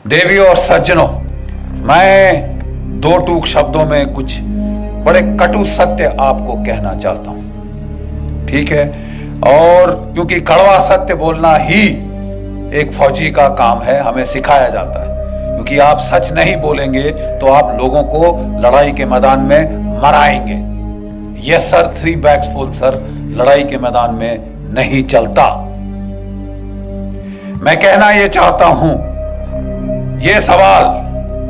देवी और सज्जनों, मैं दो टूक शब्दों में कुछ बड़े कटु सत्य आपको कहना चाहता हूं, ठीक है। और क्योंकि कड़वा सत्य बोलना ही एक फौजी का काम है, हमें सिखाया जाता है। क्योंकि आप सच नहीं बोलेंगे तो आप लोगों को लड़ाई के मैदान में मराएंगे। Yes sir, 3 bags full sir, लड़ाई के मैदान में नहीं चलता। मैं कहना यह चाहता हूं, यह सवाल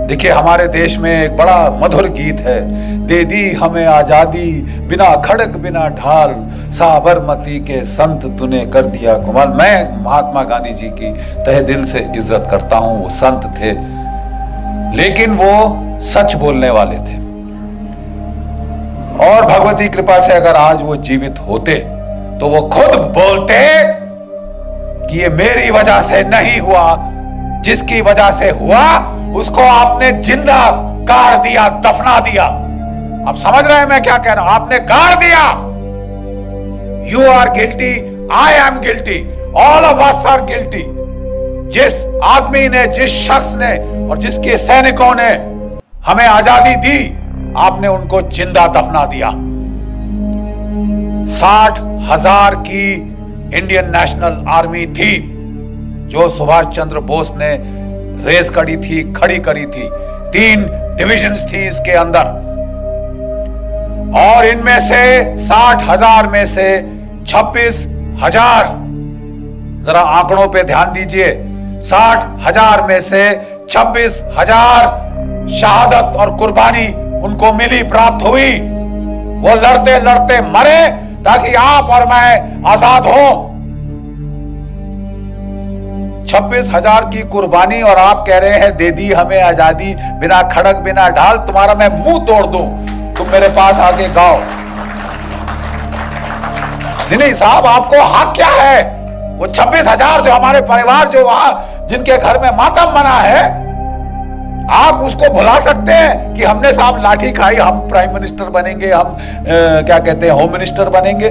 देखिए, हमारे देश में एक बड़ा मधुर गीत है, दे दी हमें आजादी बिना खड़ग बिना ढाल, साबरमती के संत तूने कर दिया कमाल। मैं महात्मा गांधी जी की तहे दिल से इज्जत करता हूं। वो संत थे लेकिन वो सच बोलने वाले थे, और भगवती कृपा से अगर आज वो जीवित होते तो वो खुद बोलते कि ये मेरी वजह से नहीं हुआ, जिसकी वजह से हुआ उसको आपने जिंदा गाड़ दिया, दफना दिया। आप समझ रहे हैं मैं क्या कह रहा हूं? आपने गाड़ दिया। You are guilty, I am guilty, all of us are guilty. जिस आदमी ने, जिस शख्स ने और जिसके सैनिकों ने हमें आजादी दी, आपने उनको जिंदा दफना दिया। 60,000 की इंडियन नेशनल आर्मी थी जो सुभाष चंद्र बोस ने रेस करी थी, खड़ी करी थी। 3 डिविजन्स थी इसके अंदर, और इनमें से 60,000 में से 26,000, जरा आंकड़ों पे ध्यान दीजिए, 60,000 में से 26,000 शहादत और कुर्बानी उनको मिली, प्राप्त हुई। वो लड़ते लड़ते मरे ताकि आप और मैं आजाद हो। 26,000 की कुर्बानी, और आप कह रहे हैं दे दी हमें आजादी बिना खड़ग बिना ढाल। तुम्हारा मैं मुंह तोड़ दूं, तुम मेरे पास आके गाओ। नहीं साहब, आपको हक क्या है? वो 26,000 जो हमारे परिवार, जो वहां जिनके घर में मातम मना है, आप उसको भुला सकते हैं कि हमने साहब लाठी खाई, हम प्राइम मिनिस्टर बनेंगे, हम क्या कहते हैं, होम मिनिस्टर बनेंगे।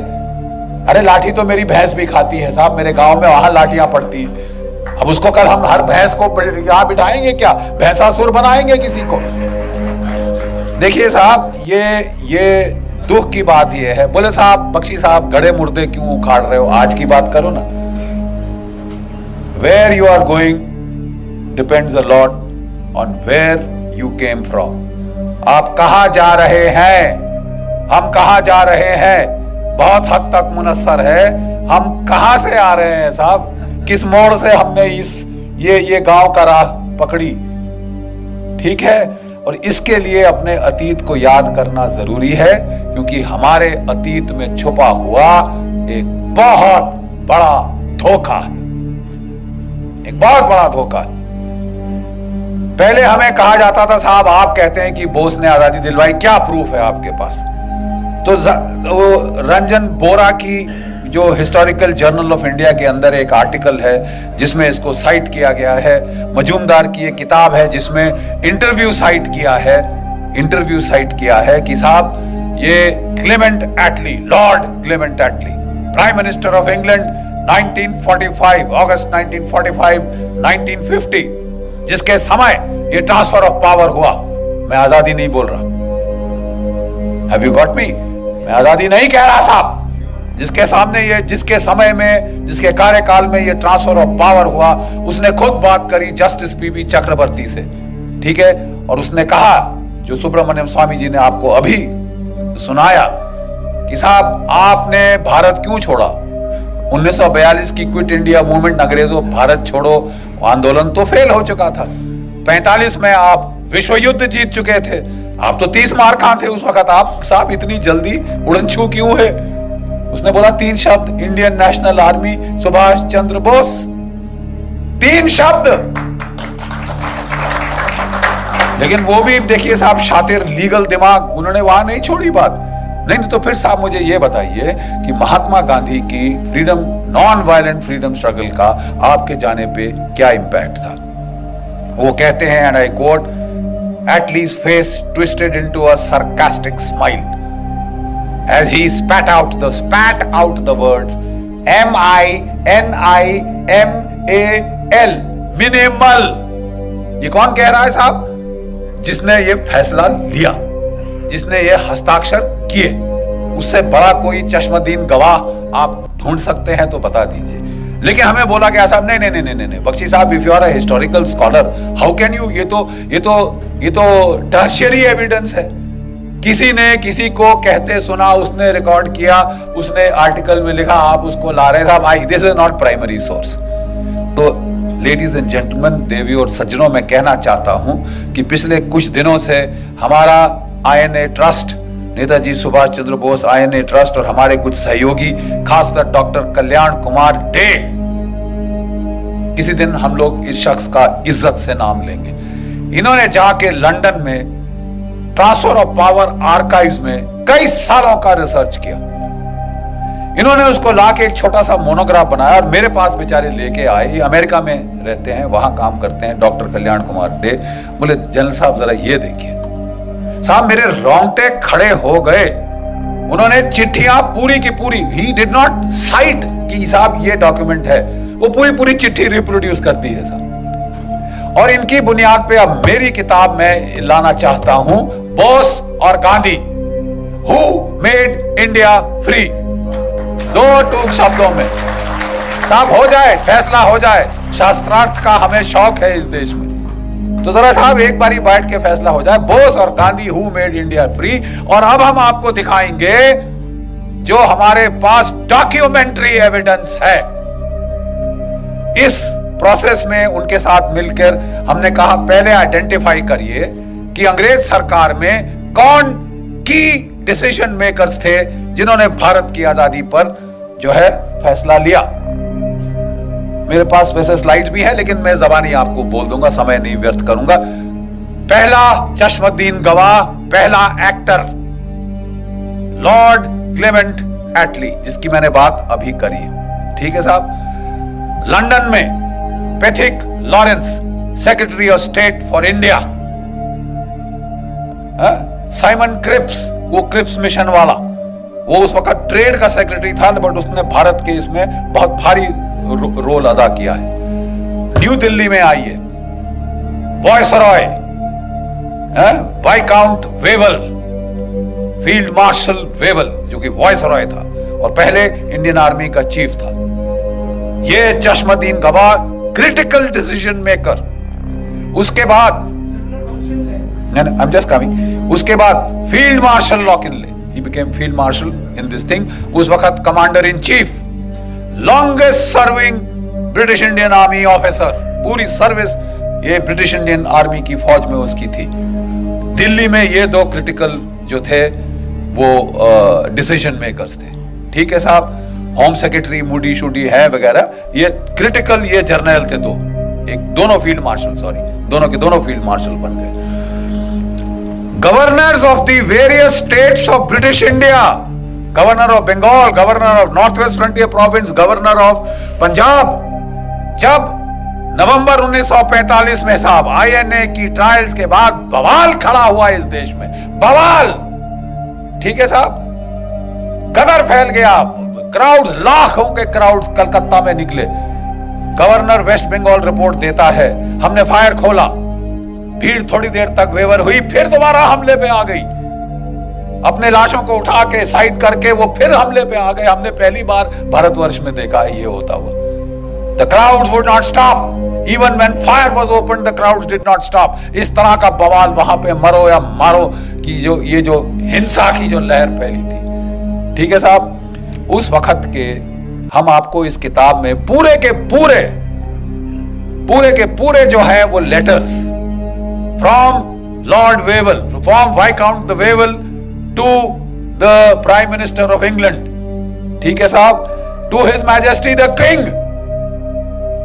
अरे लाठी तो मेरी भैंस भी खाती है साहब, मेरे गांव में वहां लाठियां पड़ती हैं। अब उसको कर हम हर भैंस को यहां बिठाएंगे क्या? भैंसासुर बनाएंगे किसी को? देखिए साहब, ये दुख की बात ये है। बोले साहब, बख्शी साहब, गड़े मुर्दे क्यों उखाड़ रहे हो? आज की बात करो ना। Where you are going depends a lot on where you came from. आप कहां जा रहे हैं, हम कहां जा रहे हैं, बहुत हद तक मुनस्सर है हम कहां से आ रहे हैं साहब। किस मोड़ से हमने ये गांव का राह पकड़ी, ठीक है। और इसके लिए अपने अतीत को याद करना जरूरी है, क्योंकि हमारे अतीत में छुपा हुआ एक बहुत बड़ा धोखा है, एक बहुत बड़ा धोखा है। पहले हमें कहा जाता था साहब, आप कहते हैं कि बोस ने आजादी दिलवाई, क्या प्रूफ है आपके पास? तो वो रंजन बोरा की जो हिस्टोरिकल जर्नल ऑफ इंडिया के अंदर एक आर्टिकल है जिसमें इसको साइट किया गया है। मजूमदार की एक किताब है जिसमें इंटरव्यू साइट किया है कि साहब ये Clement Attlee, lord Clement Attlee, prime minister of England 1945, August 1945, 1950, जिसके समय ये ट्रांसफर ऑफ पावर हुआ। मैं आजादी नहीं बोल रहा, हैव यू गॉट मी? मैं आजादी नहीं कह रहा साहब। जिसके सामने ये, जिसके समय में, जिसके कार्यकाल में ये ट्रांसफर ऑफ पावर हुआ, उसने खुद बात करी जस्टिस पीबी चक्रवर्ती से, ठीक है। और उसने कहा, जो सुब्रमण्यम स्वामी जी ने आपको अभी सुनाया, कि साहब आपने भारत क्यों छोड़ा? 1942 की क्विट इंडिया मूवमेंट, अंग्रेजों भारत छोड़ो आंदोलन तो फेल हो चुका था। 45 में आप विश्व युद्ध जीत चुके थे, आप तो 30 मार खां थे उस वक्त। आप साहब इतनी जल्दी उड़नछू क्यों है? उसने बोला 3 शब्द, Indian national army, Subhash Chandra Bose, 3 शब्द। लेकिन वो भी देखिए साहब, शातिर, लीगल दिमाग, उन्होंने वहां नहीं छोड़ी बात। नहीं तो फिर साहब मुझे ये बताइए कि महात्मा गांधी की freedom, non violent freedom struggle का आपके जाने पे क्या इंपैक्ट था? वो कहते हैं, and I quote, Attlee's face twisted into a sarcastic smile as he spat out the words MINIMAL, minimal. ये कौन कह रहा है साहब? जिसने ये फैसला लिया, जिसने ये हस्ताक्षर किए। उससे बड़ा कोई चश्मदीन गवाह आप ढूंढ सकते हैं तो बता दीजिए। लेकिन हमें बोला गया साहब नहीं नहीं नहीं नहीं नहीं बख्शी साहब, if you are a historical scholar how can you, ये तो टर्शियरी एविडेंस है। किसी ने किसी को कहते सुना, उसने रिकॉर्ड किया, उसने आर्टिकल में लिखा, आप उसको ला रहे थे। This is not primary source. तो लेडीज एंड जेंटलमैन, देवियों और सज्जनों, मैं कहना चाहता हूं कि पिछले कुछ दिनों से हमारा INA trust, Netaji Subhash Chandra Bose INA trust और हमारे कुछ सहयोगी, खासकर डॉक्टर कल्याण कुमार डे, किसी दिन हम लोग इस शख्स का इज्जत से नाम लेंगे। इन्होंने जाके लंदन में ट्रांसफर ऑफ पावर आर्काइव्स में कई सालों का रिसर्च किया। इन्होंने उसको लाके एक छोटा सा मोनोग्राफ बनाया और मेरे पास बेचारे लेके आए। ये अमेरिका में रहते हैं, वहां काम करते हैं, डॉक्टर कल्याण कुमार डे। बोले जनरल साहब जरा ये देखिए। साहब मेरे रोंगटे खड़े हो गए। उन्होंने चिट्ठियां पूरी की पूरी, ही डिड नॉट साइट कि साहब ये डॉक्यूमेंट है, वो पूरी पूरी चिट्ठी रिप्रोड्यूस कर दी है साहब। और इनकी बुनियाद पे अब मेरी किताब में लाना चाहता हूं, बोस और Gandhi, who made India free. दो टूक शब्दों में साहब हो जाए, फैसला हो जाए। शास्त्रार्थ का हमें शौक है इस देश में, तो जरा साहब एक बारी बैठ के फैसला हो जाए। बोस और Gandhi, who made India free. और अब हम आपको दिखाएंगे जो हमारे पास डॉक्यूमेंट्री एविडेंस है। इस प्रोसेस में उनके साथ मिलकर हमने कहा पहले आइडेंटिफाई करिए कि अंग्रेज सरकार में कौन की डिसीजन मेकर्स थे जिन्होंने भारत की आजादी पर जो है फैसला लिया। मेरे पास वैसे स्लाइड्स भी है, लेकिन मैं जबानी आपको बोल दूंगा, समय नहीं व्यर्थ करूंगा। पहला चश्मदीन गवाह, पहला एक्टर, लॉर्ड क्लेमेंट एटली, जिसकी मैंने बात अभी करी है। ठीक है साहब। लंदन में Pethick Lawrence, secretary of state for India. Simon Cripps, वो क्रिप्स मिशन वाला, वो उस वक्त ट्रेड का सेक्रेटरी था, बट उसने भारत के इसमें बहुत भारी रोल अदा किया है। न्यू दिल्ली में आई है viceroy, viscount Wavell, field marshal Wavell, जो कि वॉयसरॉय था और पहले इंडियन आर्मी का चीफ था। ये चश्मदीन गवाह, क्रिटिकल डिसीजन मेकर। उसके बाद आई एम जस्ट कमिंग, उसके बाद फील्ड मार्शल लॉकिनले, he became field marshal in this thing। उस वक्त commander in chief, longest serving British Indian army officer, पूरी सर्विस ये ब्रिटिश इंडियन आर्मी की फौज में उसकी थी। दिल्ली में ये दो क्रिटिकल जो थे वो डिसीजन मेकर्स थे। ठीक है साहब। होम सेक्रेटरी मूडी शूडी है वगैरह, ये क्रिटिकल, ये जर्नल थे दो, एक दोनों फील्ड मार्शल, सॉरी दोनों के दोनों फील्ड मार्शल बन गए। Governors of the various states of British India, Governor of Bengal, Governor of Northwest Frontier Province, Governor of Punjab, जब नवंबर 1945 में साहब INA की ट्रायल्स के बाद बवाल खड़ा हुआ इस देश में, बवाल। ठीक है साहब। गदर फैल गया, क्राउड्स, लाखों के क्राउड्स कलकत्ता में निकले। गवर्नर वेस्ट बंगाल रिपोर्ट देता है, हमने फायर खोला, भीड़ थोड़ी देर तक वेवर हुई, फिर दोबारा हमले पे आ गई। अपने लाशों को उठा के साइड करके वो फिर हमले पे आ गए। हमने पहली बार भारतवर्ष में देखा है ये होता हुआ। The crowds would not stop. Even when fire was opened, the crowds did not stop. इस तरह का बवाल वहां पे मरो या मारो की जो ये जो हिंसा की जो लहर फैली थी। ठीक है साहब। उस वक्त के हम आपको इस किताब में पूरे के पूरे जो है वो letters from Lord Wavell, from Viscount the Wavell to the Prime Minister of England, ठीक है साहब, to His Majesty the King,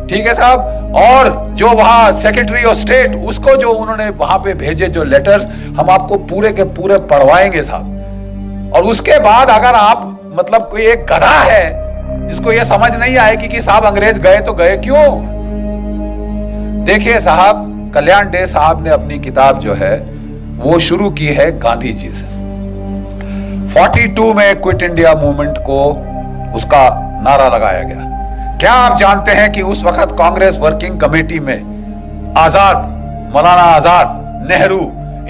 ठीक है साहब। और जो वहां सेक्रेटरी ऑफ स्टेट, उसको जो उन्होंने वहां पे भेजे जो लेटर्स, हम आपको पूरे के पूरे पढ़वाएंगे साहब। और उसके बाद अगर आप मतलब कोई एक गधा है जिसको ये समझ नहीं आएगी कि साहब अंग्रेज गए तो गए क्यों। देखिए साहब, कल्याण डे साहब ने अपनी किताब जो है वो शुरू की है गांधी जी से। 42 में क्विट इंडिया मूवमेंट को उसका नारा लगाया गया। क्या आप जानते हैं कि उस वक्त कांग्रेस वर्किंग कमेटी में आजाद मौलाना आजाद, नेहरू,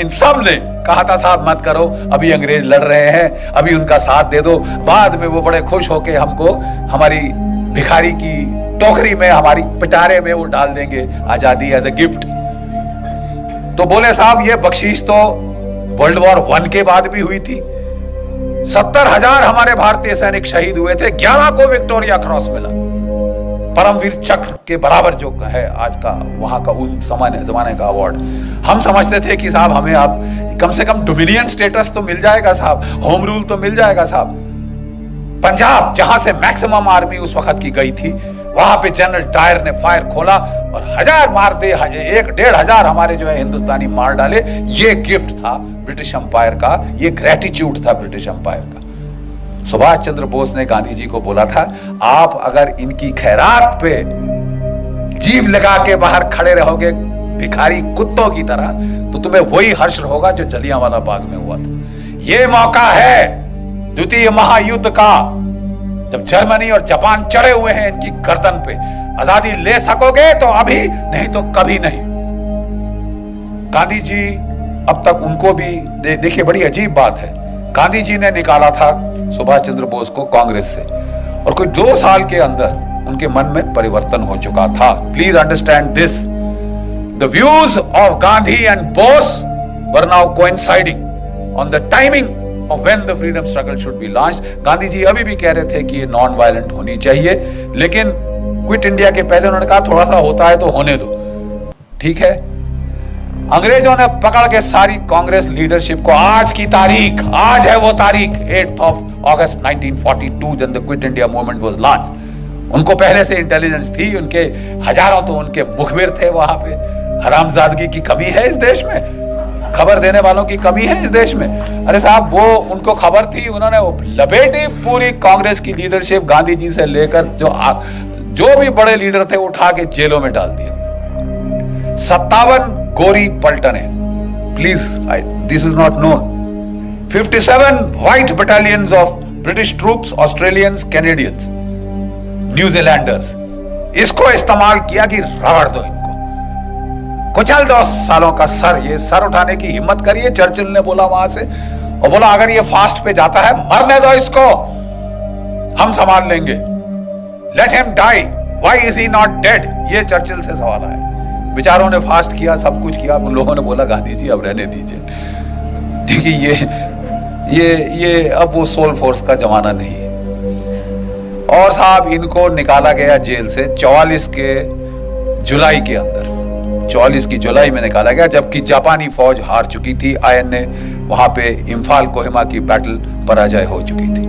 इन सब ने कहा था साहब मत करो, अभी अंग्रेज लड़ रहे हैं, अभी उनका साथ दे दो, बाद में वो बड़े खुश होके हमको हमारी भिखारी की टोकरी में, हमारी पिटारे में वो डाल देंगे आजादी एज ए गिफ्ट। तो बोले साहब ये बख्शीश तो वर्ल्ड वॉर 1 के बाद भी हुई थी। 70,000 हमारे भारतीय सैनिक शहीद हुए थे, 11 को विक्टोरिया क्रॉस मिला, परमवीर चक्र के बराबर जो है आज का वहां का उन जमाने का अवार्ड। हम समझते थे कि साहब हमें आप कम से कम डोमिनियन स्टेटस तो मिल जाएगा साहब, होम रूल तो मिल जाएगा साहब। पंजाब जहां से मैक्सिमम आर्मी उस वक्त की गई थी, वहां पे जनरल डायर ने फायर खोला और 1000 मार दे, 1,500 हमारे जो है हिंदुस्तानी मार डाले। ये गिफ्ट था ब्रिटिश एम्पायर का, ये ग्रेटिट्यूड था ब्रिटिश एम्पायर का। सुभाष चंद्र बोस ने गांधी जी को बोला था, आप अगर इनकी खैरात पे जीभ लगा के बाहर खड़े रहोगे भिखारी कुत्तों की तरह, तो तुम्हें वही हर्ष होगा जो जलियांवाला बाग में हुआ था। ये मौका है द्वितीय महायुद्ध का, जब जर्मनी और जापान चढ़े हुए हैं इनकी गर्दन पे। आजादी ले सकोगे तो अभी, नहीं तो कभी नहीं। गांधी जी अब तक उनको भी देखिए, बड़ी अजीब बात है, गांधी जी ने निकाला था सुभाष चंद्र बोस को कांग्रेस से, और कोई 2 साल के अंदर उनके मन में परिवर्तन हो चुका था। Please understand this, the views of Gandhi and Bose were now coinciding on the timing of when the freedom struggle should be launched। Gandhi ji अभी भी कह रहे थे कि ये नॉन वायलेंट होनी चाहिए, लेकिन क्विट इंडिया के पहले उन्होंने कहा थोड़ा सा होता है तो होने दो, ठीक है। अंग्रेजों ने पकड़ के सारी कांग्रेस लीडरशिप को, आज की तारीख, आज है वो तारीख 8th of August 1942 जब the quit India movement was launch. उनको पहले से इंटेलिजेंस थी, उनके हजारों तो उनके मुखबिर थे वहां पे। हरामजादगी की कमी है इस देश में, खबर देने वालों की कमी है इस देश में। अरे साहब वो उनको खबर थी, उन्होंने लपेटी पूरी कांग्रेस की लीडरशिप, गांधी जी से लेकर जो भी बड़े लीडर थे उठा के जेलों में डाल दिया। 57 गोरी पलटने, please this is not known. 57 white battalions of British troops, Australians, Canadians, New Zealanders, इसको इस्तेमाल किया कि रगड़ दो इनको, कुचल 10 सालों का सर, ये सर उठाने की हिम्मत करिए, चर्चिल ने बोला वहां से, और बोला अगर ये फास्ट पे जाता है मरने दो इसको, हम संभाल लेंगे, let him die, why is he not dead, ये चर्चिल से सवाल आया। बेचारों ने फास्ट किया, सब कुछ किया, उन लोगों ने बोला गांधी जी अब रहने दीजिए, ठीक है, ये अब वो सोल फोर्स का जमाना नहीं है। और साहब इनको निकाला गया जेल से 44 के जुलाई के अंदर, 44 की जुलाई में निकाला गया, जबकि जापानी फौज हार चुकी थी। INA वहां पे इम्फाल कोहिमा की बैटल पराजय हो चुकी थी।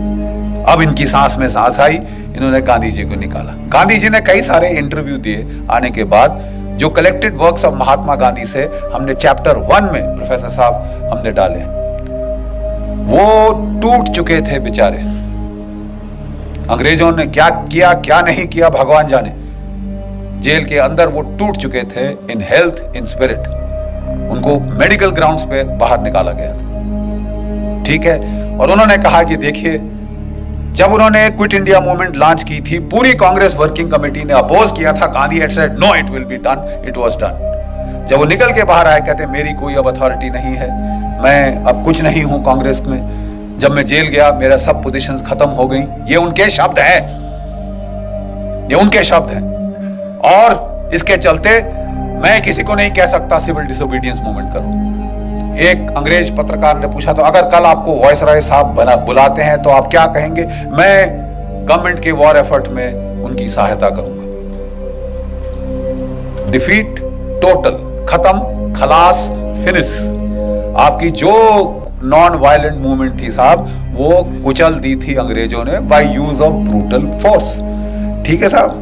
अब इनकी सांस में सांस आई, इन्होंने गांधी जी को निकाला। गांधी जी ने कई सारे इंटरव्यू दिए आने के बाद, जो collected works of Mahatma Gandhi से हमने चैप्टर 1 में प्रोफेसर साहब हमने डाले, वो टूट चुके थे बेचारे। अंग्रेजों ने क्या किया क्या नहीं किया भगवान जाने, जेल के अंदर वो टूट चुके थे इन हेल्थ, इन स्पिरिट। उनको मेडिकल ग्राउंड्स पे बाहर निकाला गया था, ठीक है। और उन्होंने कहा कि देखिए, जब उन्होंने क्विट इंडिया मूवमेंट लॉन्च की थी, पूरी कांग्रेस वर्किंग कमेटी ने अपोज किया था। Gandhi had said no it will be done, it was done. जब वो निकल के बाहर आए, कहते मेरी कोई अब अथॉरिटी नहीं है, मैं अब कुछ नहीं हूं कांग्रेस में, जब मैं जेल गया मेरा सब पोजीशंस खत्म हो गई। ये उनके शब्द है, ये उनके शब्द हैं। और इसके चलते मैं किसी को नहीं कह सकता सिविल डिसोबीडियंस मूवमेंट करो। एक अंग्रेज पत्रकार ने पूछा, तो अगर कल आपको वायसराय साहब बुलाते हैं तो आप क्या कहेंगे? मैं गवर्नमेंट के वॉर एफर्ट में उनकी सहायता करूंगा। डिफीट, टोटल, खत्म, खलास, फिनिश। आपकी जो नॉन वायलेंट मूवमेंट थी साहब, वो कुचल दी थी अंग्रेजों ने by use of brutal force, ठीक है साहब।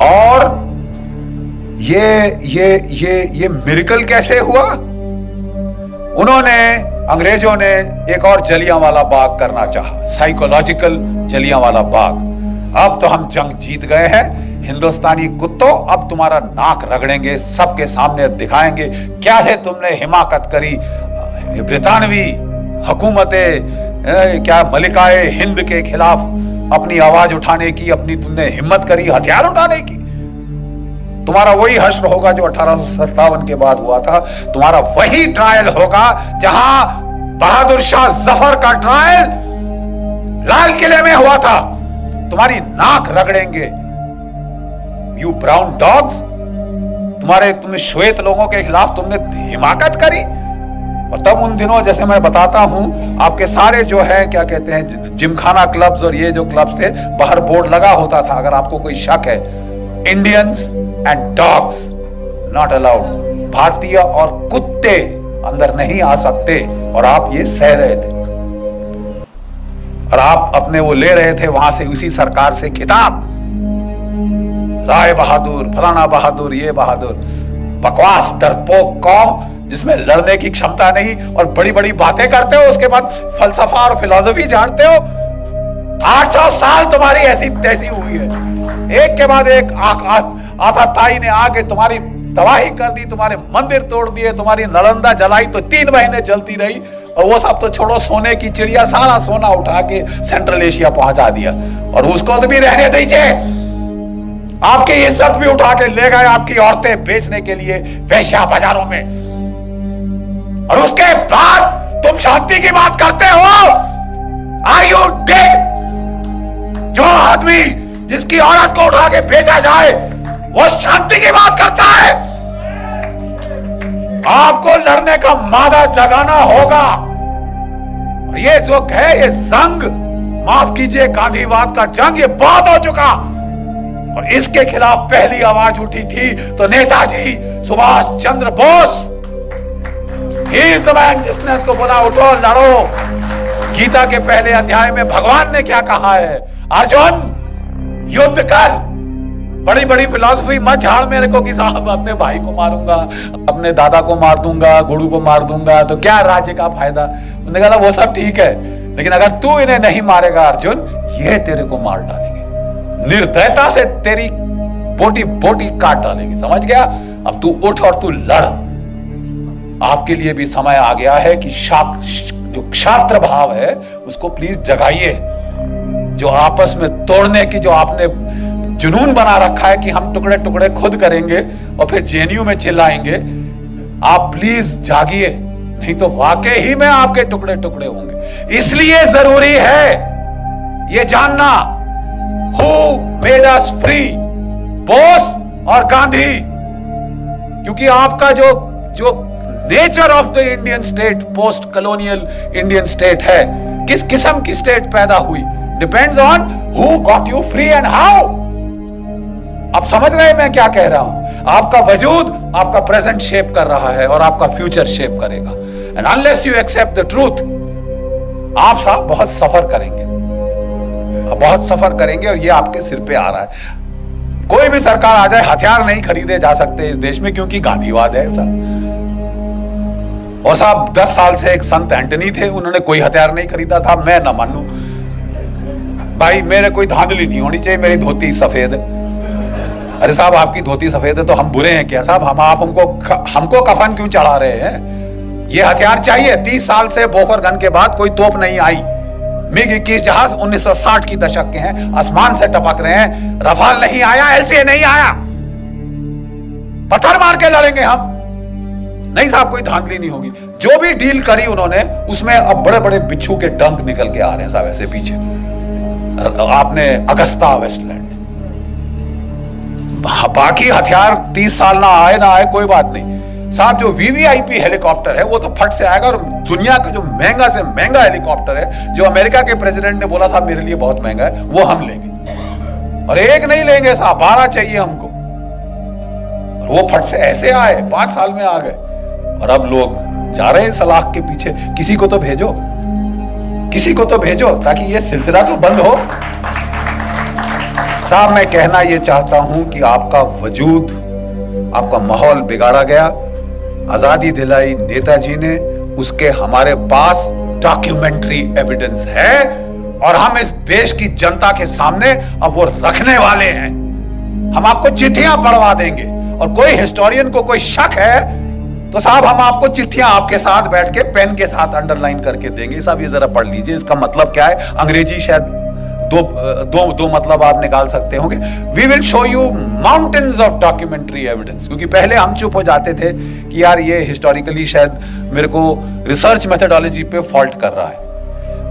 और ये मिरेकल कैसे हुआ? उन्होंने, अंग्रेजों ने एक और जलियांवाला बाग करना चाहा, साइकोलॉजिकल जलियांवाला बाग। अब तो हम जंग जीत गए हैं, हिंदुस्तानी कुत्तों, अब तुम्हारा नाक रगड़ेंगे, सबके सामने दिखाएंगे क्या से तुमने हिमाकत करी ब्रितानवी हुकूमतें, क्या मलिकाए हिंद के खिलाफ अपनी आवाज उठाने की, अपनी तुमने हिम्मत करी हथियार उठाने की। तुम्हारा वही हश्र होगा जो 1857 के बाद हुआ था। तुम्हारा वही ट्रायल होगा जहां बहादुर शाह जफर का ट्रायल लाल किले में हुआ था। तुम्हारी नाक रगड़ेंगे, यू ब्राउन डॉग्स। तुम्हें श्वेत लोगों के खिलाफ तुमने हिमाकत करी। और तब उन दिनों, जैसे मैं बताता हूं, आपके सारे जो है क्या कहते हैं जिमखाना क्लब्स और ये जो क्लब्स थे, बाहर बोर्ड लगा होता था, अगर आपको कोई शक है, Indians and dogs not allowed. भारतीय और कुत्ते अंदर नहीं आ सकते। और आप ये सह रहे थे और आप अपने वो ले रहे थे वहां से, उसी सरकार से खिताब, राय बहादुर, फलाना बहादुर, ये बहादुर। बकवास डरपोक कौम जिसमें लड़ने की क्षमता नहीं और बड़ी बड़ी बातें करते हो, उसके बाद फलसफा और फिलॉसफी जानते हो। 800 साल तुम्हारी ऐसी तैसी हुई है, एक के बाद एक आताताई ने आके तुम्हारी तबाही कर दी, तुम्हारे मंदिर तोड़ दिए, तुम्हारी नालंदा जलाई तो 3 महीने जलती रही। और वो सब तो छोड़ो, सोने की चिड़िया सारा सोना उठा के सेंट्रल एशिया पहुंचा दिया। और उसको तो भी रहने दीजिए, आपकी इज्जत भी उठा के ले गए आपकी औरतें बेचने के लिए वेश्या बाजारों में। और उसके बाद तुम शांति की बात करते हो। Are you dead? जो आदमी जिसकी औरत को उठा के बेचा जाए वो शांति की बात करता है। आपको लड़ने का मादा जगाना होगा। और ये जो है ये जंग, माफ कीजिए, गांधीवाद का जंग, ये बहुत हो चुका। और इसके खिलाफ पहली आवाज उठी थी तो Netaji Subhash Chandra Bose, he is the man, जिसने इसको बोला उठो लड़ो। गीता के पहले अध्याय में भगवान ने क्या कहा है? अर्जुन युद्ध कर। बड़ी बड़ी फिलॉसफी मत झाड़ मेरे को कि साहब अपने भाई को मारूंगा, अपने दादा को मार दूंगा, गुरु को मार दूंगा तो क्या राज्य का फायदा। उन्होंने कहा वो सब ठीक है, लेकिन अगर तू इन्हें नहीं मारेगा अर्जुन, ये तेरे को मार डालेंगे, निर्दयता से तेरी बोटी बोटी काट डालेंगे। समझ गया? अब तू उठ और तू लड़। आपके लिए भी समय आ गया है कि जो क्षात्र भाव है उसको प्लीज जगाइए। जो आपस में तोड़ने की जो आपने जुनून बना रखा है कि हम टुकड़े टुकड़े खुद करेंगे और फिर जेएनयू में चिल्लाएंगे, आप प्लीज जागिए, नहीं तो वाकई ही में आपके टुकड़े टुकड़े होंगे। इसलिए जरूरी है ये जानना, who made us free, Bose और गांधी। क्योंकि आपका जो nature of the Indian state, post colonial Indian state है, किस किस्म की स्टेट पैदा हुई, depends on who got you free and how. आप समझ रहे हैं मैं क्या कह रहा हूं? आपका वजूद आपका प्रेजेंट शेप कर रहा है और आपका फ्यूचर शेप करेगा। And unless you accept the truth, आप साहब बहुत सफर करेंगे, बहुत सफर करेंगे। और ये आपके सिर पे आ रहा है। कोई भी सरकार आ जाए, हथियार नहीं खरीदे जा सकते इस देश में, क्योंकि गांधीवाद है साहब। और साहब 10 साल से एक संत एंटनी थे, उन्होंने कोई हथियार नहीं खरीदा था। मैं ना मानू भाई, मेरे कोई धांधली नहीं होनी चाहिए, मेरी धोती सफेद है। अरे साहब आपकी धोती सफेद है तो हम बुरे हैं क्या साहब? आप हमको कफन क्यों चढ़ा रहे हैं? ये हथियार चाहिए। 30 साल से बोफर गन के बाद कोई तोप नहीं आई। मिग 21 जहाज 1960 की दशक के हैं, आसमान से टपक रहे हैं। रफाल नहीं आया, एलसीए नहीं आया, पत्थर मार के लड़ेंगे हम। नहीं साहब, कोई धांधली नहीं होगी। जो भी डील करी उन्होंने, उसमें अब बड़े बड़े बिच्छू के डंक निकल के आ रहे हैं साहब ऐसे पीछे। आपने अगस्ता वेस्टलैंड, बाकी हथियार 30 साल ना आए कोई बात नहीं साहब। जो वीवीआईपी हेलीकॉप्टर है वो तो फट से आएगा। और दुनिया का जो महंगा से महंगा हेलीकॉप्टर है, जो अमेरिका के प्रेसिडेंट ने बोला साहब मेरे लिए बहुत महंगा है, वो हम लेंगे। और एक नहीं लेंगे साहब, 12 चाहिए हमको। और वो फट से ऐसे आए, 5 साल में आ गए। और अब लोग जा रहे हैं सलाख के पीछे। किसी को तो भेजो, किसी को तो भेजो, ताकि ये सिलसिला तो बंद हो। साहब मैं कहना ये चाहता हूं कि आपका वजूद, आपका माहौल बिगाड़ा गया। आजादी दिलाई नेताजी ने, उसके हमारे पास डॉक्यूमेंट्री एविडेंस है। और हम इस देश की जनता के सामने अब वो रखने वाले हैं। हम आपको चिट्ठियां पढ़वा देंगे। और कोई हिस्टोरियन को कोई शक है तो साहब हम आपको चिट्ठियां आपके साथ बैठ के पेन के साथ अंडरलाइन करके देंगे। साहब ये जरा पढ़ लीजिए, इसका मतलब क्या है। अंग्रेजी शायद दो मतलब आप निकाल सकते होंगे। We will show you mountains of documentary evidence, क्योंकि पहले हम चुप हो जाते थे कि यार ये हिस्टोरिकली शायद मेरे को रिसर्च मेथोडोलॉजी पे फॉल्ट कर रहा है।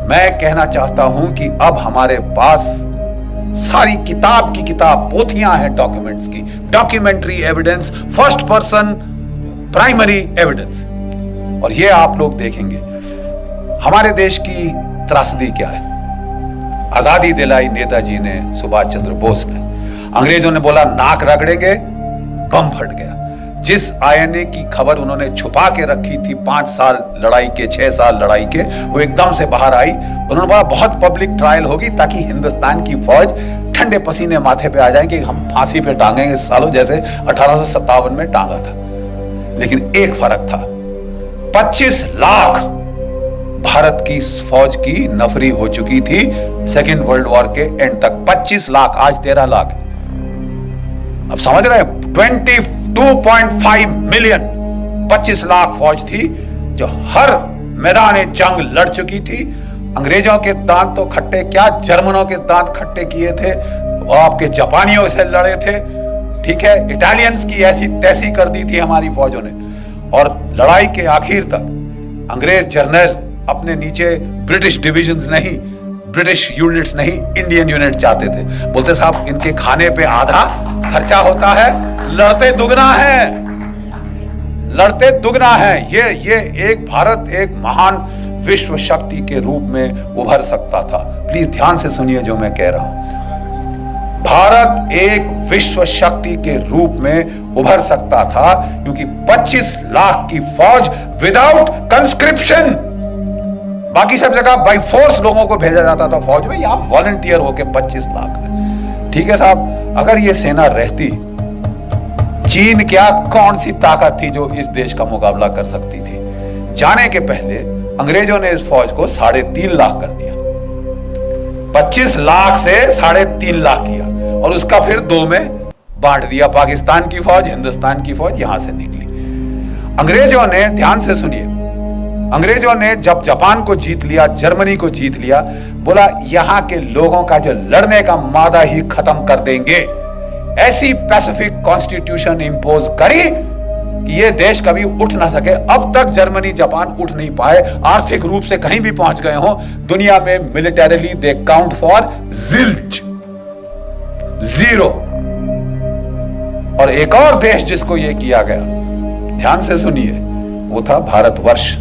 मैं कहना चाहता हूं कि अब हमारे पास सारी किताब की किताब पोथियां हैं डॉक्यूमेंट्स की, documentary evidence, first person primary evidence. और ये आप लोग देखेंगे हमारे देश की त्रासदी क्या है। आजादी दिलाई नेताजी ने, सुभाष चंद्र बोस ने। अंग्रेजों ने बोला नाक रगड़ेंगे, बम फट गया। जिस आईएनए की खबर उन्होंने छुपा के रखी थी 5 साल लड़ाई के, 6 साल लड़ाई के, वो एकदम से बाहर आई। उन्होंने बोला बहुत पब्लिक ट्रायल होगी ताकि हिंदुस्तान की फौज ठंडे पसीने माथे पे आ जाए कि हम फांसी पे टांगेंगे सालों, जैसे 1857 में टांगा था। लेकिन एक फर्क था, 25 लाख भारत की फौज की नफरी हो चुकी थी सेकेंड वर्ल्ड वॉर के एंड तक। 25 लाख, आज 13 लाख। अब समझ रहे हैं, 22.5 मिलियन, 25 लाख फौज थी जो हर मैदान जंग लड़ चुकी थी। अंग्रेजों के दांत तो खट्टे क्या, जर्मनों के दांत खट्टे किए थे, और आपके जापानियों से लड़े थे, ठीक है, इटालियंस की ऐसी तैसी कर दी थी हमारी फौजों ने। और लड़ाई के आखिर तक अंग्रेज जर्नल अपने नीचे ब्रिटिश डिविजन्स नहीं, ब्रिटिश यूनिट्स नहीं, इंडियन यूनिट चाहते थे। बोलते साहब इनके खाने पे आधा खर्चा होता है, लड़ते दुगना है, लड़ते दुगना है। ये एक भारत एक महान विश्व शक्ति के रूप में उभर सकता था। प्लीज ध्यान से सुनिए जो मैं कह रहा हूं। भारत एक विश्व शक्ति के रूप में उभर सकता था क्योंकि 25 लाख की फौज विदाउट कंस्क्रिप्शन, बाकी सब जगह बाई फोर्स लोगों को भेजा जाता था फौज में, यहां वॉलंटियर होके 25 लाख। ठीक है साहब, अगर ये सेना रहती, चीन क्या कौन सी ताकत थी जो इस देश का मुकाबला कर सकती थी। जाने के पहले अंग्रेजों ने इस फौज को 3.5 लाख कर दिया, 25 लाख से 3.5 लाख किया, और उसका फिर 2 में बांट दिया। पाकिस्तान की फौज, हिंदुस्तान की फौज यहां से निकली। अंग्रेजों ने, ध्यान से सुनिए, अंग्रेजों ने जब जापान को जीत लिया, जर्मनी को जीत लिया, बोला यहां के लोगों का जो लड़ने का मादा ही खत्म कर देंगे। ऐसी पैसिफिक कॉन्स्टिट्यूशन इंपोज करी कि ये देश कभी उठ ना सके। अब तक जर्मनी जापान उठ नहीं पाए, आर्थिक रूप से कहीं भी पहुंच गए हो दुनिया में, militarily they count for zilch, 0। और एक और देश जिसको ये किया गया, ध्यान से सुनिए, वो था भारतवर्ष।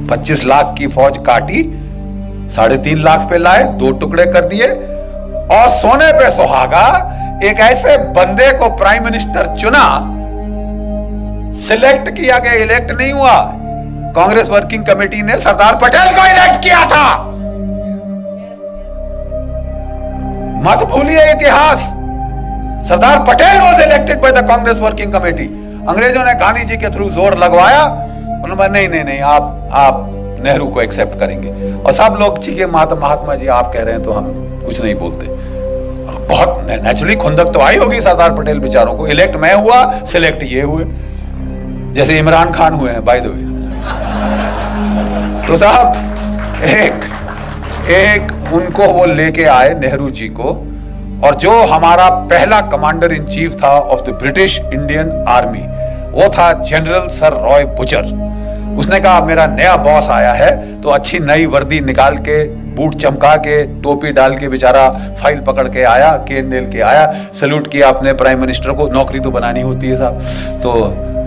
25 लाख की फौज काटी, 3.5 लाख पे लाए, 2 टुकड़े कर दिए, और सोने पे सुहागा एक ऐसे बंदे को प्राइम मिनिस्टर चुना, सिलेक्ट किया गया, इलेक्ट नहीं हुआ। कांग्रेस वर्किंग कमेटी ने सरदार पटेल को इलेक्ट किया था। मत भूलिए इतिहास, Sardar Patel was elected by the Congress working committee. अंग्रेजों ने गांधी जी के थ्रू जोर लगवाया, उन्होंने नहीं, आप नेहरू को एक्सेप्ट करेंगे। और सब लोग ठीक है महात्मा जी आप कह रहे हैं तो हम कुछ नहीं बोलते। और बहुत नेचुरली खुंदक तो आई होगी सरदार पटेल बेचारों को। इलेक्ट मैं हुआ, सिलेक्ट ये हुए, जैसे इमरान खान हुए हैं बाय द वे। तो साहब एक उनको वो लेके आए नेहरू जी को, और जो हमारा पहला कमांडर इन चीफ था of the British Indian army, वो था जनरल सर रॉय बुचर। उसने कहा मेरा नया बॉस आया है, तो अच्छी नई वर्दी निकाल के, बूट चमका के, टोपी डाल के, बेचारा फाइल पकड़ के आया, केन नेल के आया, सैल्यूट किया अपने प्राइम मिनिस्टर को, नौकरी तो बनानी होती है साहब, तो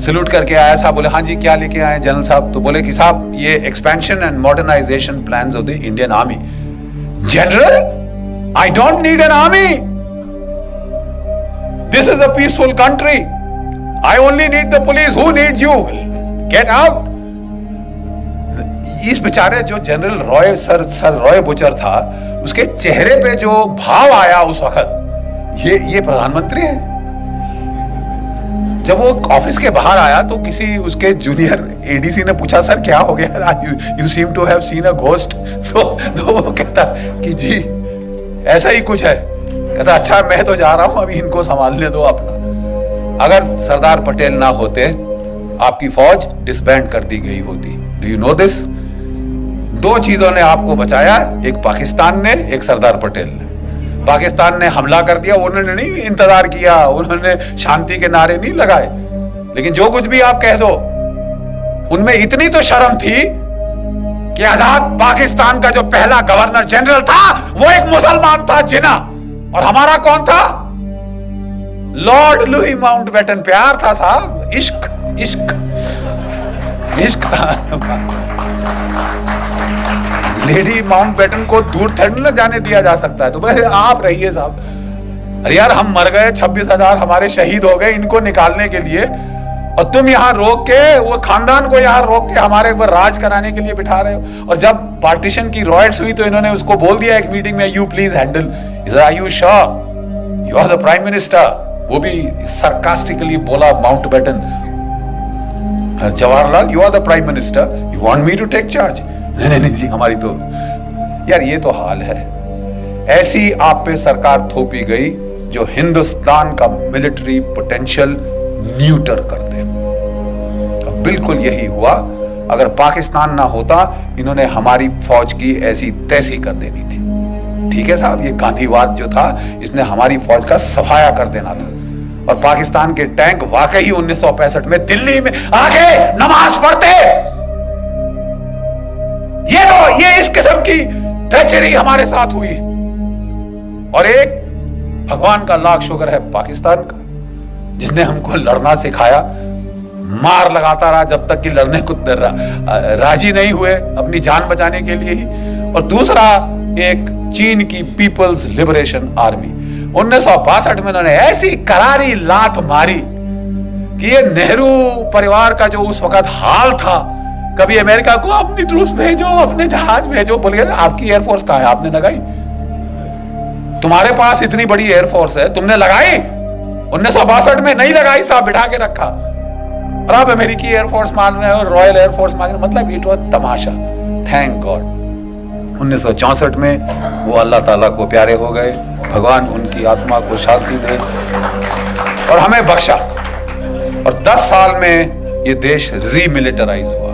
सैल्यूट करके आया। साहब बोले हाँ जी क्या लेके आए जनरल साहब? तो बोले कि साहब ये expansion and modernisation plans of the Indian army. General, I don't need an army, this is a peaceful country, I only need the police, who needs you, get out. इस बेचारे जो general Roy sir Roy Bucher था, उसके चेहरे पे जो भाव आया उस वक्त, ये प्रधानमंत्री है। जब वो ऑफिस के बाहर आया तो किसी उसके जूनियर एडीसी ने पूछा सर क्या हो गया, you seem to have seen a ghost. तो वो कहता कि जी ऐसा ही कुछ है। कहता अच्छा मैं तो जा रहा हूं, अभी इनको संभालने दो अपना। अगर सरदार पटेल ना होते, आपकी फौज डिसबैंड कर दी गई होती। Do you know this? दो चीजों ने आपको बचाया, एक पाकिस्तान ने, एक सरदार पटेल ने। पाकिस्तान ने हमला कर दिया, उन्होंने नहीं इंतजार किया, उन्होंने शांति के नारे नहीं लगाए। लेकिन जो कुछ भी आप कह दो, उनमें इतनी तो शर्म थी कि आजाद पाकिस्तान का जो पहला गवर्नर जनरल था वो एक मुसलमान था, जिना। और हमारा कौन था? Lord Louis Mountbatten. प्यार था साहब, इश्क इश्क इश्क था। लेडी माउंटबेटन को दूर थोड़ी ना जाने दिया जा सकता है, तो बोले आप रहिए साहब। अरे यार, हम मर गए, 26,000 हमारे शहीद हो गए इनको निकालने के लिए, और तुम यहां रोक के, वो खानदान को यहां रोक के हमारे ऊपर राज कराने के लिए बिठा रहे हो। और जब पार्टीशन की रॉयट्स हुई तो इन्होंने उसको बोल दिया एक मीटिंग में, you please handle. Are you sure you are the prime minister? वो भी सरकास्टिकली बोला Mountbatten, Jawaharlal you are the prime minister, you want me to take charge? नहीं जी, हमारी तो यार ये तो हाल है। ऐसी आप पे सरकार थोपी गई जो हिंदुस्तान का मिलिट्री पोटेंशियल न्यूटर कर दे। अब बिल्कुल यही हुआ। अगर पाकिस्तान ना होता, इन्होंने हमारी फौज की ऐसी तैसी कर देनी थी। ठीक है साहब, ये गांधीवाद जो था, इसने हमारी फौज का सफाया कर देना था। और पाकिस्तान के टैंक वाकई 1965 में दिल्ली में आके नमाज पढ़ते। ये इस किस्म की ट्रेचरी हमारे साथ हुई। और एक भगवान का लाख शुक्र है पाकिस्तान का, जिसने हमको लड़ना सिखाया। मार लगाता रहा जब तक कि लड़ने को राजी नहीं हुए अपनी जान बचाने के लिए ही। और दूसरा, एक चीन की पीपल्स लिबरेशन आर्मी। 1962 में उन्होंने ऐसी करारी लात मारी कि ये नेहरू परिवार का जो उस वक्त हाल था, कभी अमेरिका को अपनी ट्रूप्स भेजो, अपने जहाज भेजो, बोलिए आपकी एयरफोर्स कहां है? आपने लगाई? तुम्हारे पास इतनी बड़ी एयरफोर्स है, तुमने लगाई? 1962 में नहीं लगाई साहब, बिठा के रखा। और आप अमेरिकी एयरफोर्स मान रहे हो, रॉयल एयरफोर्स मान रहे हो, मतलब it was Tamasha. Thank God 1964 में वो अल्लाह ताला को प्यारे हो गए। भगवान उनकी आत्मा को शांति दे और हमें बख्शा। और 10 साल में ये देश रीमिलिटराइज हुआ।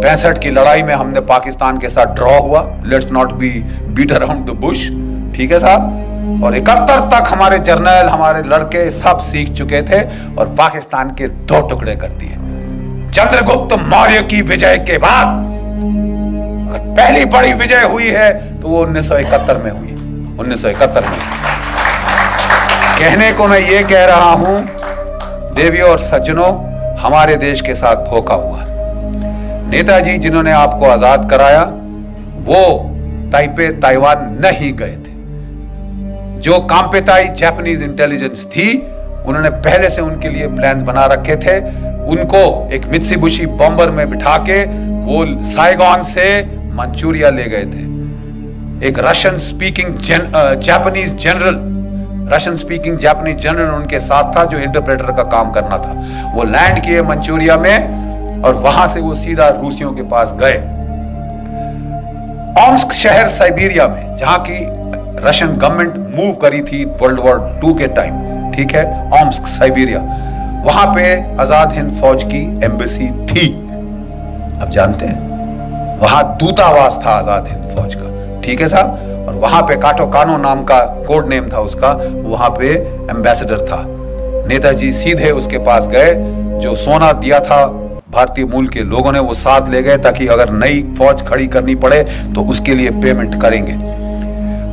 65 की लड़ाई में हमने पाकिस्तान के साथ ड्रॉ हुआ। Let's not be beat around the bush, ठीक है साहब। और 71 तक हमारे जर्नल, हमारे लड़के सब सीख चुके थे और पाकिस्तान के 2 टुकड़े कर दिए। चंद्रगुप्त मौर्य की विजय के बाद अगर पहली बड़ी विजय हुई है तो वो 1971 में हुई। 1971 में। कहने को मैं ये कह रहा हूं, देवियों और सज्जनों, हमारे देश के साथ धोखा हुआ। नेताजी जिन्होंने आपको आजाद कराया, वो ताइपे ताइवान नहीं गए थे। जो कांपेताई जापानीज इंटेलिजेंस थी, उन्होंने पहले से उनके लिए प्लान बना रखे थे। उनको एक मित्सुबिशी बॉम्बर में बिठा के वो साइगॉन से मंचूरिया ले गए थे। एक रशियन स्पीकिंग जापानीज जनरल उनके साथ था, जो इंटरप्रेटर का काम करना था। वो लैंड किए मंचूरिया में और वहां से वो सीधा रूसियों के पास गए। ओम्स्क शहर साइबेरिया में, जहां की रशियन गवर्नमेंट मूव करी थी वर्ल्ड वॉर 2 के टाइम, ठीक है, ओम्स्क साइबेरिया, वहां पे आजाद हिंद फौज की एम्बेसी थी। अब जानते हैं, वहां दूतावास था आजाद हिंद फौज का, ठीक है साहब। और वहां पे काटो कानो नाम का कोड नेम था उसका, वहां पे एम्बेसडर था। नेताजी सीधे उसके पास गए। जो सोना दिया था भारतीय मूल के लोगों ने, वो साथ ले गए, ताकि अगर नई फौज खड़ी करनी पड़े तो उसके लिए पेमेंट करेंगे।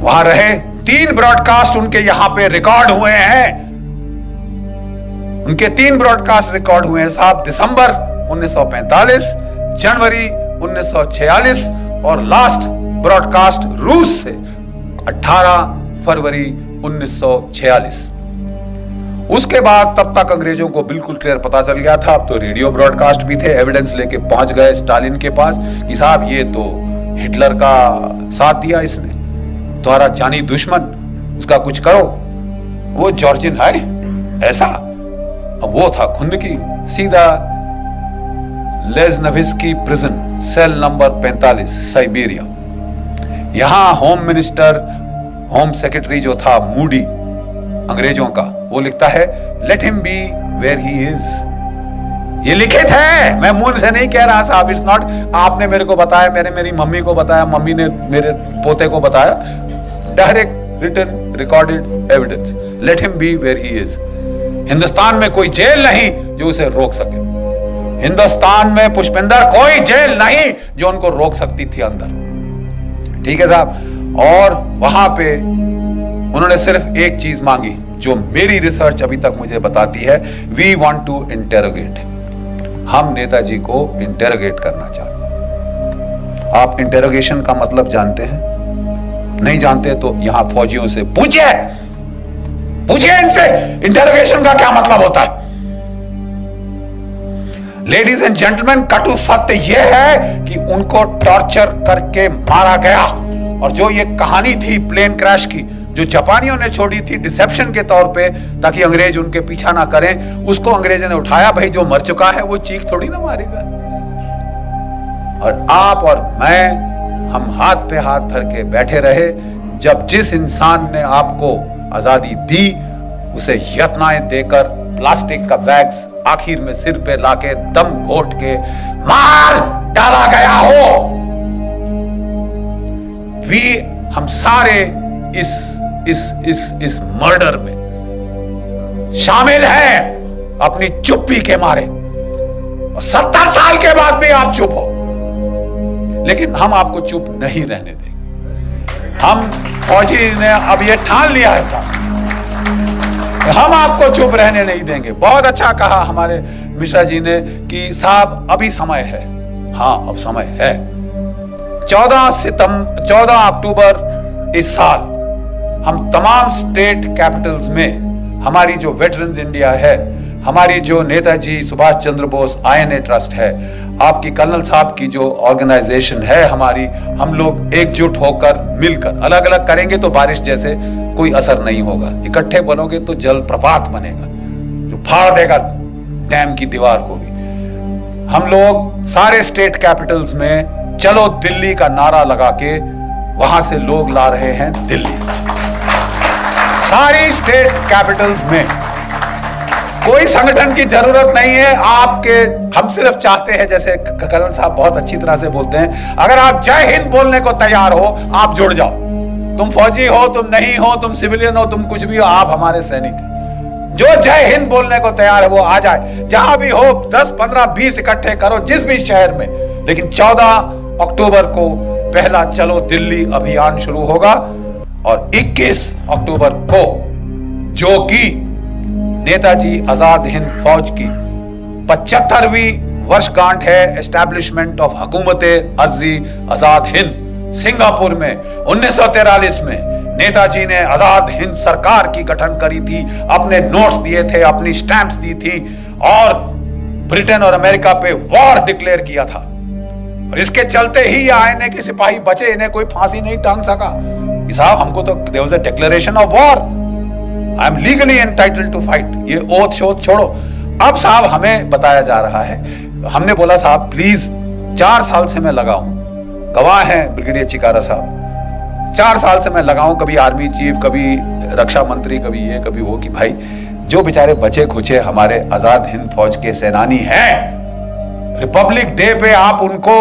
वहां रहे। 3 ब्रॉडकास्ट उनके यहां पे रिकॉर्ड हुए हैं। उनके 3 ब्रॉडकास्ट रिकॉर्ड हुए हैं साहब। दिसंबर 1945, जनवरी 1946 और लास्ट ब्रॉडकास्ट रूस से 18 फरवरी 1946। उसके बाद तब तक अंग्रेजों को बिल्कुल क्लियर पता चल गया था। अब तो रेडियो ब्रॉडकास्ट भी थे। एविडेंस लेके पहुंच गए स्टालिन के पास कि साहब ये तो हिटलर का साथ दिया इसने, तुम्हारा जानी दुश्मन, उसका कुछ करो। वो जॉर्जिन है ऐसा। अब वो था खुंदकी, सीधा लेज़नविस्की प्रिजन, सेल नंबर 45, साइबेरिया। यहां होम मिनिस्टर, होम सेक्रेटरी जो था मूडी अंग्रेजों का, वो लिखता है let him be where he is. ये लिखित है, मैं मुंह से नहीं कह रहा साहब। इट्स नॉट आपने मेरे को बताया, मैंने मेरी मम्मी को बताया, मम्मी ने मेरे पोते को बताया। Direct written recorded evidence. Let him be where he is. Hindustan में कोई जेल नहीं जो उसे रोक सके। हिंदुस्तान में पुष्पिंदर कोई जेल नहीं जो उनको रोक सकती थी अंदर। ठीक है साहब। और वहां पे उन्होंने सिर्फ एक चीज मांगी जो मेरी रिसर्च अभी तक मुझे बताती है, वी वांट टू इंटेरोगेट। हम नेताजी को इंटेरोगेट करना चाहते हैं। आप इंटेरोगेशन का मतलब जानते हैं? नहीं जानते तो यहां फौजियों से पूछिए, पूछिए इनसे इंटेरोगेशन का क्या मतलब होता है। लेडीज एंड जेंटलमैन, कटु सत्य यह है कि उनको टॉर्चर करके मारा गया। और जो ये कहानी थी प्लेन क्रैश की, जो जापानियों ने छोड़ी थी डिसेप्शन के तौर पे ताकि अंग्रेज उनके पीछा ना करें, उसको अंग्रेजों ने उठाया। भाई जो मर चुका है वो चीख थोड़ी ना मारेगा। और आप और मैं, हम हाथ पे हाथ धर के बैठे रहे। जब जिस इंसान ने आपको आजादी दी उसे यत्नाएं देकर प्लास्टिक का बैग्स आखिर में सिर पे लाके दम घोट के मार डाला गया हो। हम सारे इस मर्डर में शामिल हैं अपनी चुप्पी के मारे। और 70 साल के बाद भी आप चुप हो, लेकिन हम आपको चुप नहीं रहने देंगे। हम फौजी ने अब ये ठान लिया है साहब, हम आपको चुप रहने नहीं देंगे। बहुत अच्छा कहा हमारे मिश्रा जी ने कि साहब अभी समय है। हाँ अब समय है। 14 अक्टूबर इस साल हम तमाम स्टेट कैपिटल्स में हमारी जो वेटरन्स इंडिया है, हमारी जो नेताजी सुभाष चंद्र बोस INA ट्रस्ट है, आपकी कर्नल साहब की जो ऑर्गेनाइजेशन है हमारी, हम लोग एकजुट होकर मिलकर, अलग अलग करेंगे तो बारिश जैसे कोई असर नहीं होगा। इकट्ठे बनोगे तो जल प्रपात बनेगा जो फाड़ देगा डैम की दीवार को भी। हम लोग सारे स्टेट कैपिटल्स में चलो दिल्ली का नारा लगा के वहां से लोग ला रहे हैं दिल्ली। सारी स्टेट कैपिटल्स में कोई संगठन की जरूरत नहीं है आपके। हम सिर्फ चाहते हैं, जैसे कर्नल साहब बहुत अच्छी तरह से बोलते हैं, अगर आप जय हिंद बोलने को तैयार हो आप जुड़ जाओ। तुम फौजी हो, तुम नहीं हो, तुम सिविलियन हो, तुम कुछ भी हो, आप हमारे सैनिक हैं। जो जय हिंद बोलने को तैयार है वो आ जाए। जहां भी हो 10, 15, 20 इकट्ठे करो जिस भी शहर में। लेकिन 14 अक्टूबर को पहला चलो दिल्ली अभियान शुरू होगा और 21 अक्टूबर को, जो कि नेताजी आजाद हिंद फौज की 75वीं वर्षगांठ है, एस्टैब्लिशमेंट ऑफ हुकूमत अर्जी आजाद हिंद सिंगापुर में 1943 में नेताजी ने आजाद हिंद सरकार की गठन करी थी, अपने नोट्स दिए थे, अपनी स्टैंप्स दी थी और ब्रिटेन और अमेरिका पे वॉर डिक्लेयर किया था। और इसके चलते ही ये INA के सिपाही बचे, इन्हें कोई फांसी नहीं टांग सका। साहब हमको तो there was a declaration of war, I am legally entitled to fight. ये ओथ शोध छोड़ो। अब साहब हमें बताया जा रहा है, हमने बोला साहब प्लीज, 4 साल से मैं लगा हूं, गवाह हैं ब्रिगेडियर चिकारा साहब, 4 साल से मैं लगा हूं, कभी आर्मी चीफ, कभी रक्षा मंत्री, कभी ये कभी वो, कि भाई जो बेचारे बचे खुचे हमारे आजाद हिंद फौज के सेनानी हैं, रिपब्लिक डे पे आप उनको,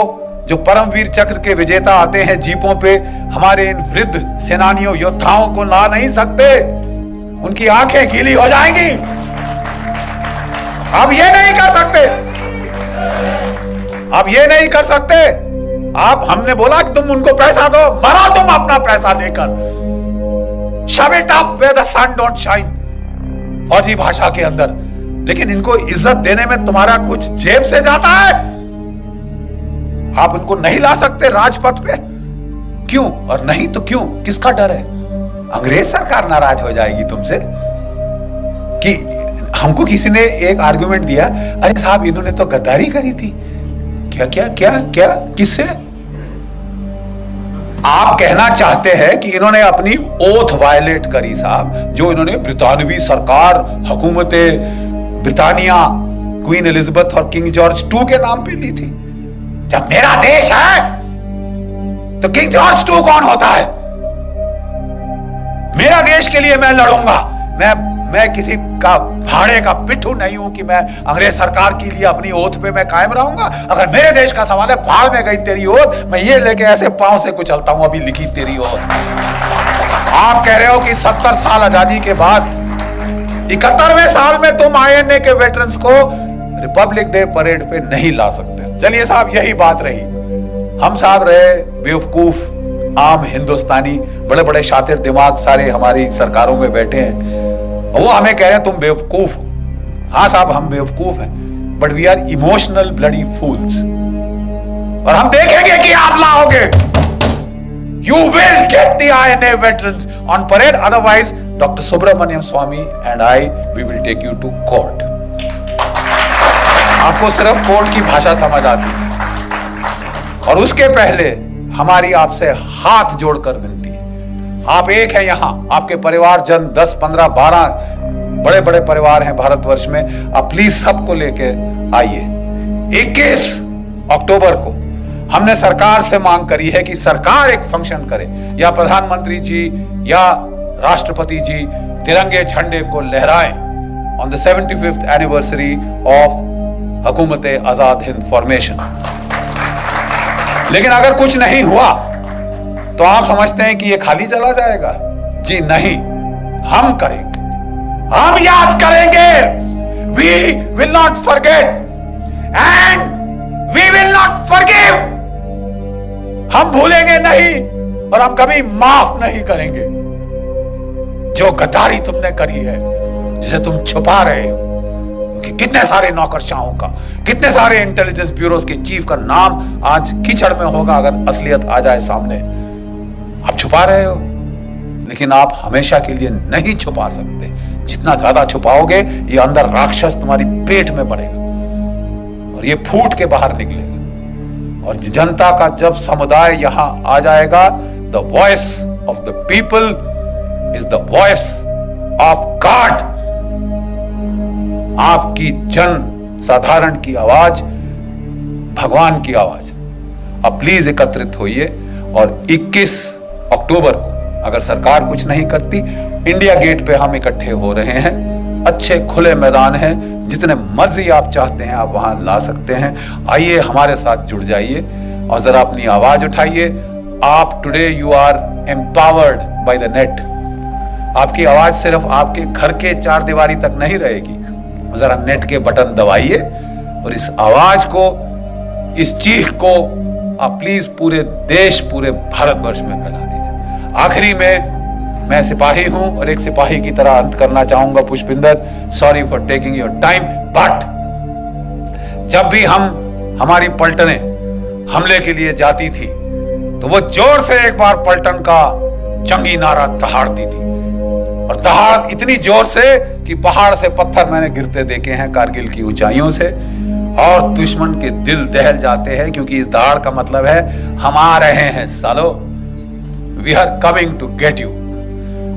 जो परमवीर चक्र के विजेता आते हैं जीपों पे, हमारे इन वृद्ध सेनानियों योद्धाओं को ला नहीं सकते, उनकी आंखें गीली हो जाएंगी। अब ये नहीं कर सकते, अब ये नहीं कर सकते। आप, हमने बोला कि तुम उनको पैसा दो, मरो तुम अपना पैसा लेकर, shove it up where the sun don't shine, फौजी भाषा के अंदर। लेकिन इनको इज्जत देने में तुम्हारा कुछ जेब से जाता है। आप उनको नहीं ला सकते राजपथ पे, क्यों? और नहीं तो क्यों? किसका डर है? अंग्रेज सरकार नाराज हो जाएगी तुमसे। कि हमको किसी ने एक आर्गुमेंट दिया, अरे साहब इन्होंने तो गद्दारी करी थी। क्या क्या क्या क्या? किससे? आप कहना चाहते हैं कि इन्होंने अपनी ओथ वायलेट करी साहब, जो इन्होंने ब्रितानवी सरकार, हुकूमत ब्रिटानिया, क्वीन एलिजाबेथ और किंग जॉर्ज II के नाम पे ली थी। जब मेरा देश है तो किंग जॉर्ज II कौन होता है? मेरा देश के लिए मैं लड़ूंगा, मैं मैं किसी का भाड़े का पिट्ठू नहीं हूं कि मैं अंग्रेज सरकार के लिए अपनी ओथ पे मैं कायम रहूंगा। अगर मेरे देश का सवाल है, भाड़ में गई तेरी ओथ, मैं ये लेके ऐसे पांव से कुचलता हूं अभी लिखी तेरी ओथ। आप कह रहे हो कि 70 साल आजादी के बाद 71वें साल में तुम आईएनए के वेटरन्स को रिपब्लिक डे परेड पे नहीं ला सकते। चलिए साहब, यही बात रही। हम साहब रहे बेवकूफ आम हिंदुस्तानी, बड़े बड़े शातिर दिमाग सारे हमारी सरकारों में बैठे हैं, वो हमें कह रहे हैं तुम बेवकूफ हो। हाँ साहब, हम बेवकूफ हैं, but we are emotional bloody fools. और हम देखेंगे कि आप लाओगे। You will get the INA veterans on parade, otherwise doctor Subramanian Swamy and I we will take you to court. आपको सिर्फ कोर्ट की भाषा समझ आती है। और उसके पहले हमारी आपसे हाथ जोड़कर विनती है, आप एक है यहां, आपके परिवारजन 10, 15, 12 बड़े बड़े परिवार हैं भारतवर्ष में, आप प्लीज सबको लेके आइए। 21 अक्टूबर को हमने सरकार से मांग करी है कि सरकार एक फंक्शन करे, या प्रधानमंत्री जी या राष्ट्रपति जी तिरंगे झंडे को लहराएं on the 75th anniversary of हुकूमत आजाद हिंद फॉर्मेशन। लेकिन अगर कुछ नहीं हुआ तो आप समझते हैं कि ये खाली चला जाएगा? जी नहीं, हम करेंगे, हम याद करेंगे। We will not forget and we will not forgive. हम भूलेंगे नहीं और हम कभी माफ नहीं करेंगे। जो गद्दारी तुमने करी है, जिसे तुम छुपा रहे हो, कि कितने सारे नौकरशाहों का, कितने सारे इंटेलिजेंस ब्यूरोज के चीफ का नाम आज कीचड़ में होगा अगर असलियत आ जाए सामने। आप छुपा रहे हो, लेकिन आप हमेशा के लिए नहीं छुपा सकते। जितना ज्यादा छुपाओगे, ये अंदर राक्षस तुम्हारी पेट में बढ़ेगा और ये फूट के बाहर निकलेगा। और जनता का जब समुदाय यहां आ जाएगा, the voice of the people is the voice of God. आपकी जन साधारण की आवाज भगवान की आवाज। अब प्लीज एकत्रित होइए और 21 अक्टूबर को अगर सरकार कुछ नहीं करती, इंडिया गेट पे हम इकट्ठे हो रहे हैं। अच्छे खुले मैदान हैं, जितने मर्जी आप चाहते हैं आप वहां ला सकते हैं। आइए हमारे साथ जुड़ जाइए और जरा अपनी आवाज उठाइए। आप today you are empowered by the net. आपकी आवाज सिर्फ आपके घर के चार दीवारी तक नहीं रहेगी। जरा नेट के बटन दबाइए और इस आवाज को, इस चीख को आप प्लीज पूरे देश, पूरे भारतवर्ष में फैला दीजिए। आखिरी में मैं सिपाही हूं और एक सिपाही की तरह अंत करना चाहूंगा। Pushpinder, sorry for taking your time, but जब भी हमारी पलटनें हमले के लिए जाती थी तो वो जोर से एक बार पलटन का जंगी नारा दहाड़ती थी, और दहाड़ इतनी जोर से कि पहाड़ से पत्थर मैंने गिरते देखे हैं कारगिल की ऊंचाइयों से, और दुश्मन के दिल दहल जाते हैं, क्योंकि इस दहाड़ का मतलब है हम आ रहे हैं सालो, we are coming to get you.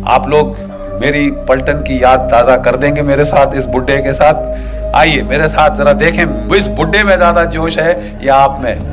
आप लोग मेरी पलटन की याद ताजा कर देंगे मेरे साथ, इस बुड्ढे के साथ। आइए मेरे साथ जरा देखें, इस बुड्ढे में ज्यादा जोश है या आप में।